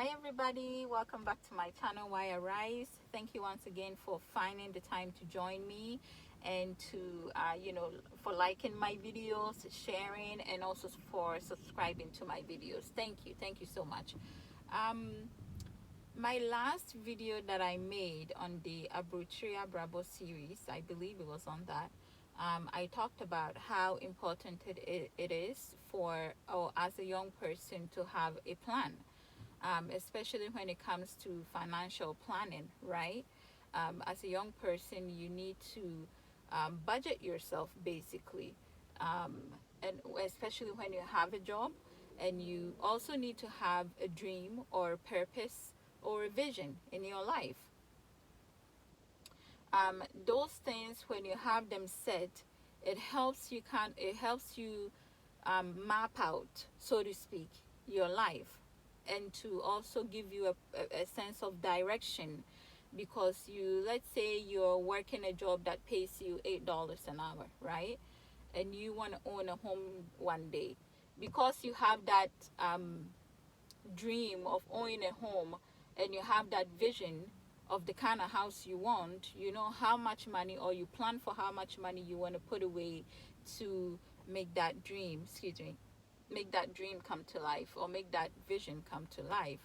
Hi everybody, welcome back to my channel Why Arise. Thank you once again for finding the time to join me and to for liking my videos, sharing, and also for subscribing to my videos. Thank you so much. My last video that I made on the Abutria Bravo series, I believe it was on that, I talked about how important it is for, or as a young person, to have a plan, especially when it comes to financial planning, right? As a young person, you need to budget yourself basically, um, and especially when you have a job, and you also need to have a dream or purpose or a vision in your life. Those things, when you have them set, it helps you map out, so to speak, your life, and to also give you a sense of direction, because let's say you're working a job that pays you $8 an hour, right? And you want to own a home one day, because you have that dream of owning a home, and you have that vision of the kind of house you want. You know how much money, or you plan for how much money you want to put away to make that dream, make that dream come to life, or make that vision come to life.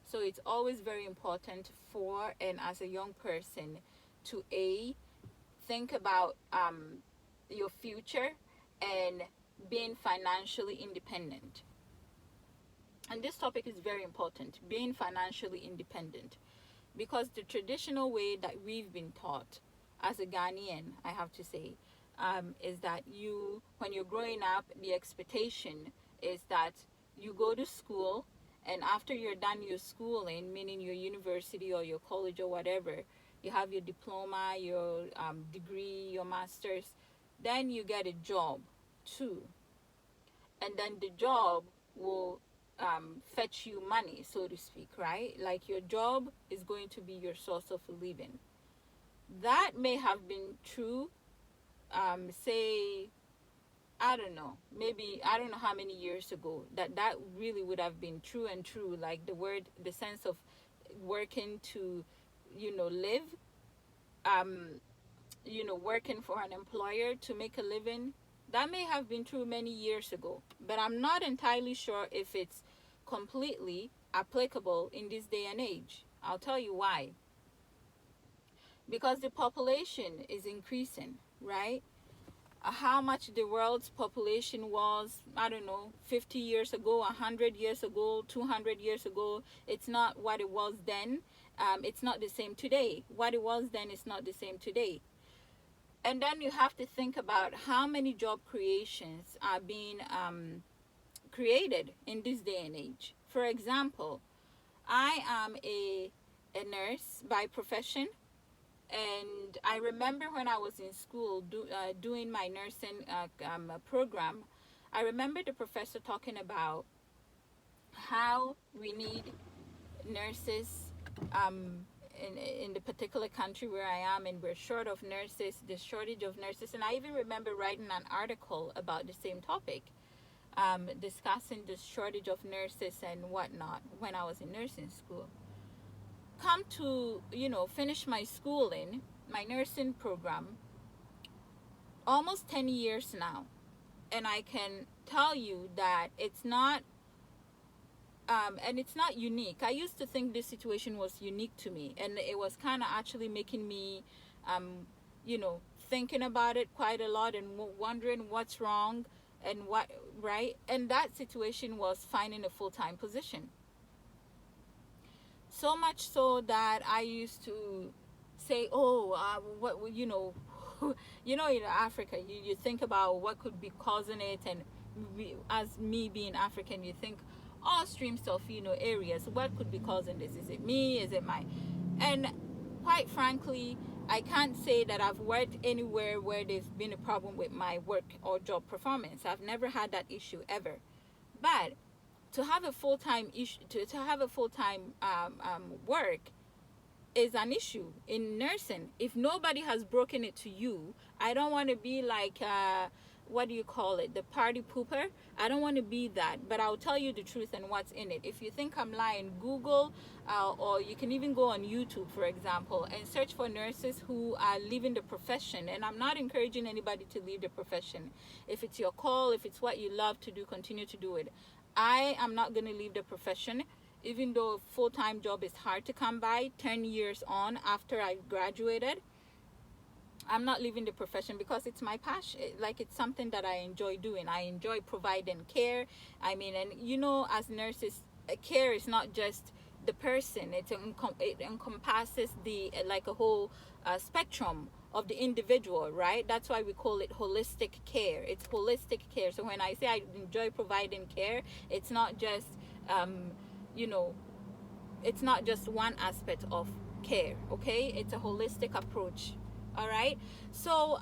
So it's always very important for, and as a young person, to think about your future and being financially independent. And this topic is very important, being financially independent, because the traditional way that we've been taught as a Ghanaian, I have to say, is that when you're growing up, the expectation is that you go to school, and after you're done your schooling, meaning your university or your college or whatever, you have your diploma, your degree, your master's, then you get a job too. And then the job will fetch you money, so to speak, right? Like your job is going to be your source of living. That may have been true, say, I don't know, maybe, I don't know how many years ago, that really would have been true and true, like the sense of working to, live, working for an employer to make a living. That may have been true many years ago, but I'm not entirely sure if it's completely applicable in this day and age. I'll tell you why. Because the population is increasing, right? How much the world's population was, I don't know, 50 years ago, 100 years ago, 200 years ago, it's not what it was then. It's not the same today. What it was then is not the same today. And then you have to think about how many job creations are being created in this day and age. For example, I am a nurse by profession, and I remember when I was in school doing my nursing program, I remember the professor talking about how we need nurses in the particular country where I am, and we're short of nurses, the shortage of nurses. And I even remember writing an article about the same topic, discussing the shortage of nurses and whatnot when I was in nursing school. Come to, finish my schooling, my nursing program, almost 10 years now. And I can tell you that it's not, and it's not unique. I used to think this situation was unique to me, and it was kind of actually making me, thinking about it quite a lot, and wondering what's wrong and what, right? And that situation was finding a full-time position. So much so that I used to say, in Africa, you think about what could be causing it, and as me being African, you think all streams of areas, what could be causing this? Is it me? Is it my? And quite frankly, I can't say that I've worked anywhere where there's been a problem with my work or job performance. I've never had that issue ever. But to have a full-time issue, to have a full-time work is an issue in nursing. If nobody has broken it to you, I don't want to be like what do you call it, the party pooper. I don't want to be that, but I'll tell you the truth and what's in it. If you think I'm lying, Google, or you can even go on YouTube, for example, and search for nurses who are leaving the profession. And I'm not encouraging anybody to leave the profession. If it's your call, if it's what you love to do, continue to do it. I am not going to leave the profession, even though a full-time job is hard to come by 10 years on after I graduated. I'm not leaving the profession because it's my passion. Like, it's something that I enjoy doing. I enjoy providing care. I mean, and you know, as nurses, care is not just the person. It encompasses the like a whole spectrum of the individual, right? That's why we call it holistic care. It's holistic care. So when I say I enjoy providing care, it's not just you know, it's not just one aspect of care. Okay, it's a holistic approach. All right, so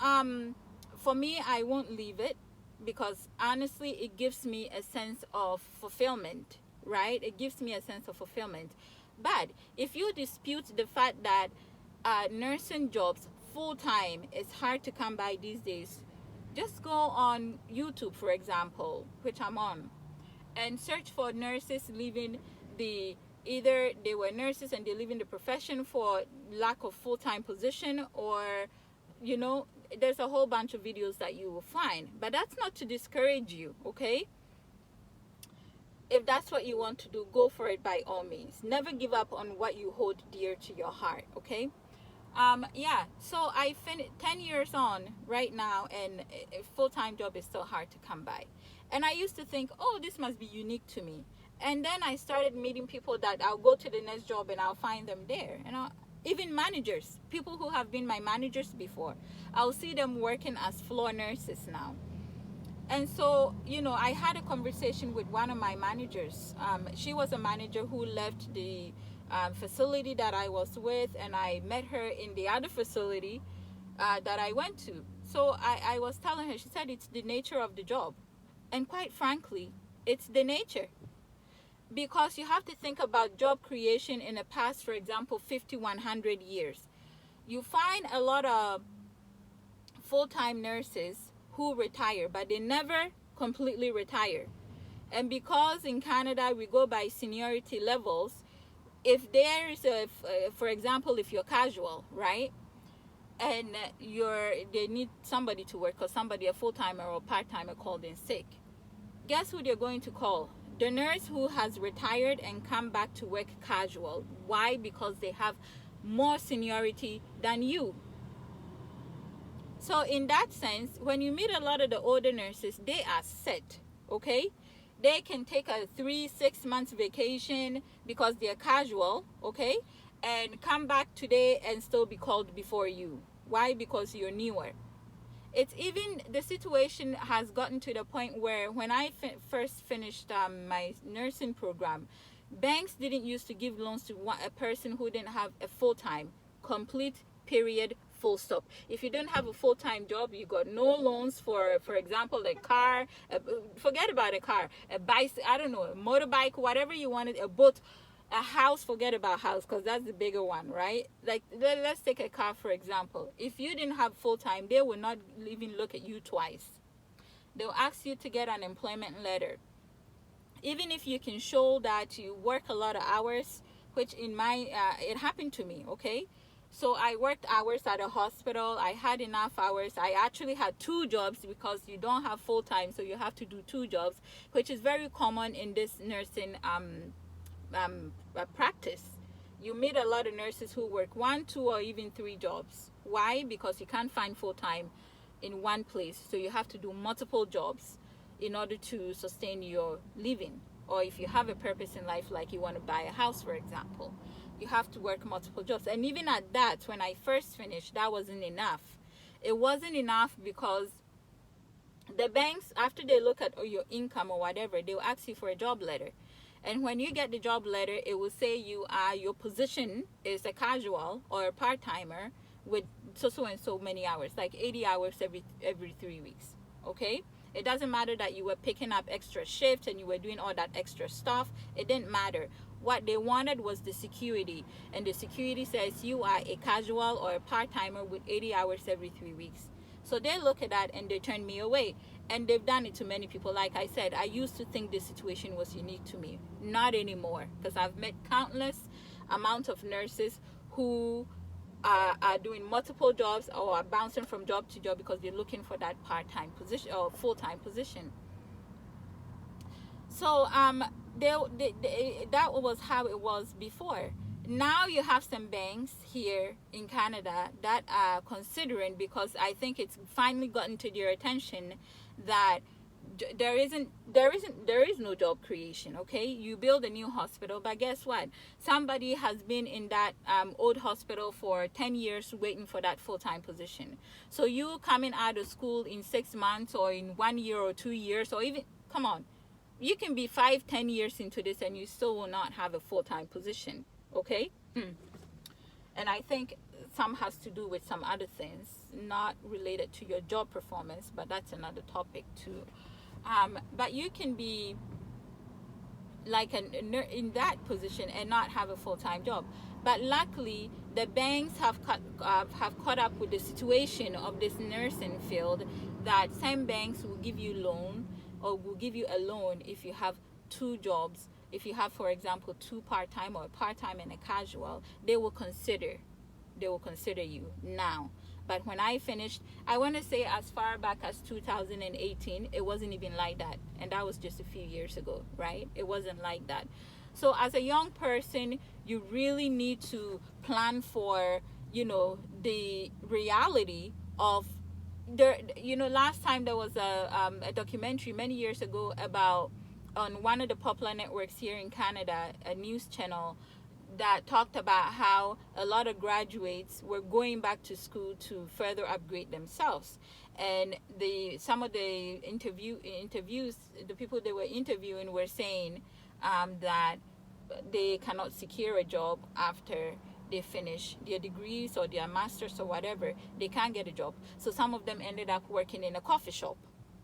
for me, I won't leave it because honestly it gives me a sense of fulfillment, right? It gives me a sense of fulfillment. But if you dispute the fact that nursing jobs full-time is hard to come by these days, just go on YouTube, for example, which I'm on, and search for nurses leaving the, either they were nurses and they leave in the profession for lack of full-time position, or you know, there's a whole bunch of videos that you will find. But that's not to discourage you, okay? If that's what you want to do, go for it by all means. Never give up on what you hold dear to your heart, okay? Yeah, so I finished 10 years on right now, and a full-time job is still hard to come by. And I used to think, oh, this must be unique to me. And then I started meeting people that I'll go to the next job and I'll find them there. You know, even managers, people who have been my managers before, I'll see them working as floor nurses now. And so, you know, I had a conversation with one of my managers. She was a manager who left the facility that I was with, and I met her in the other facility that I went to. So I was telling her, she said it's the nature of the job. And quite frankly, it's the nature. Because you have to think about job creation in the past, for example, 100 years. You find a lot of full-time nurses who retire, but they never completely retire. And because in Canada we go by seniority levels, if there is a, for example, if you're casual, right, and they need somebody to work, or somebody, a full-timer or part-timer, called in sick, guess who they're going to call? The nurse who has retired and come back to work casual. Why? Because they have more seniority than you. So in that sense, when you meet a lot of the older nurses, they are set, okay? They can take a 3-6 months vacation because they're casual, okay? And come back today and still be called before you. Why? Because you're newer. It's even, the situation has gotten to the point where when I first finished my nursing program, banks didn't used to give loans to a person who didn't have a full-time, complete, period, full stop. If you don't have a full-time job, you got no loans for example, a car, forget about a car, a bicycle, I don't know, a motorbike, whatever you wanted, a boat, a house, forget about house, because that's the bigger one, right? Like, let's take a car, for example. If you didn't have full-time, they will not even look at you twice. They'll ask you to get an employment letter. Even if you can show that you work a lot of hours, which in my, it happened to me, okay? So I worked hours at a hospital. I had enough hours. I actually had 2 jobs because you don't have full-time, so you have to do 2 jobs, which is very common in this nursing practice. You meet a lot of nurses who work 1, 2, or even 3 jobs. Why? Because you can't find full-time in one place, so you have to do multiple jobs in order to sustain your living. Or if you have a purpose in life, like you want to buy a house, for example, you have to work multiple jobs. And even at that, when I first finished, that wasn't enough. It wasn't enough because the banks, after they look at your income or whatever, they'll ask you for a job letter. And when you get the job letter, it will say your position is a casual or a part-timer with so and so many hours, like 80 hours every 3 weeks, okay? It doesn't matter that you were picking up extra shifts and you were doing all that extra stuff. It didn't matter. What they wanted was the security. And the security says you are a casual or a part-timer with 80 hours every 3 weeks. So they look at that and they turn me away. And they've done it to many people. Like I said, I used to think this situation was unique to me. Not anymore, because I've met countless amount of nurses who are doing multiple jobs or are bouncing from job to job because they're looking for that part-time position or full-time position. So that was how it was before. Now you have some banks here in Canada that are considering, because I think it's finally gotten to their attention that there is no job creation. Okay, you build a new hospital, but guess what? Somebody has been in that old hospital for 10 years waiting for that full-time position. So you coming out of school in 6 months or in 1 year or 2 years, or even, come on, you can be 5-10 years into this and you still will not have a full-time position. Okay. And I think some has to do with some other things not related to your job performance, but that's another topic too. But you can be like in that position and not have a full-time job. But luckily, the banks have caught up with the situation of this nursing field, that some banks will give you loan or will give you a loan if you have 2 jobs. If you have, for example, 2 part-time or a part-time and a casual, they will consider you now. But when I finished, I want to say as far back as 2018, it wasn't even like that. And that was just a few years ago, right? It wasn't like that. So as a young person, you really need to plan for, the reality of there. Last time there was a documentary many years ago about, on one of the popular networks here in Canada, a news channel, that talked about how a lot of graduates were going back to school to further upgrade themselves. And some of the interviews, the people they were interviewing were saying that they cannot secure a job after they finish their degrees or their masters or whatever. They can't get a job. So some of them ended up working in a coffee shop.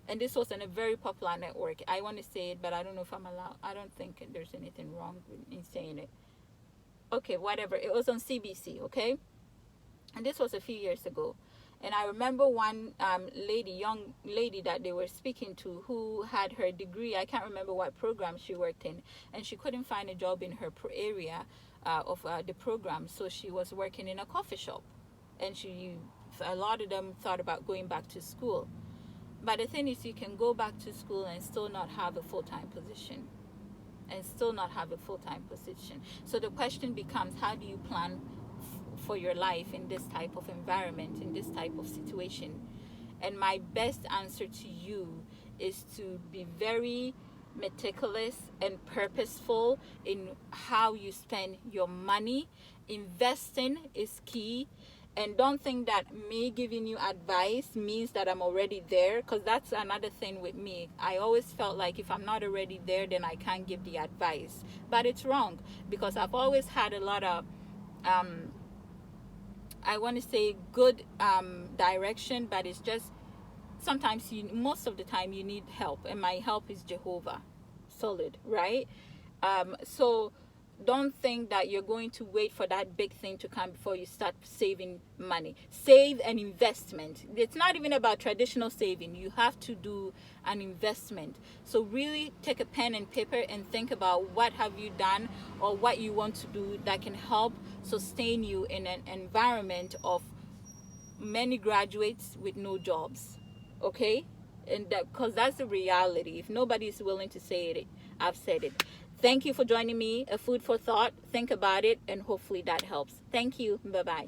And this was on a very popular network. I want to say it, but I don't know if I'm allowed. I don't think there's anything wrong in saying it. Okay, whatever. It was on CBC, okay? And this was a few years ago. And I remember one young lady that they were speaking to, who had her degree. I can't remember what program she worked in. And she couldn't find a job in her area of the program. So she was working in a coffee shop. And a lot of them thought about going back to school. But the thing is, you can go back to school and still not have a full-time position. So the question becomes, how do you plan for your life in this type of environment, in this type of situation? And my best answer to you is to be very meticulous and purposeful in how you spend your money. Investing is key. And don't think that me giving you advice means that I'm already there, because that's another thing with me. I always felt like if I'm not already there, then I can't give the advice. But it's wrong, because I've always had a lot of, I want to say good direction, but it's just sometimes most of the time you need help. And my help is Jehovah. Solid, right? So don't think that you're going to wait for that big thing to come before you start saving money. Save an investment. It's not even about traditional saving. You have to do an investment. So really take a pen and paper and think about what have you done or what you want to do that can help sustain you in an environment of many graduates with no jobs. Okay? And because that's the reality. If nobody is willing to say it, I've said it. Thank you for joining me. A food for thought. Think about it, and hopefully that helps. Thank you. Bye-bye.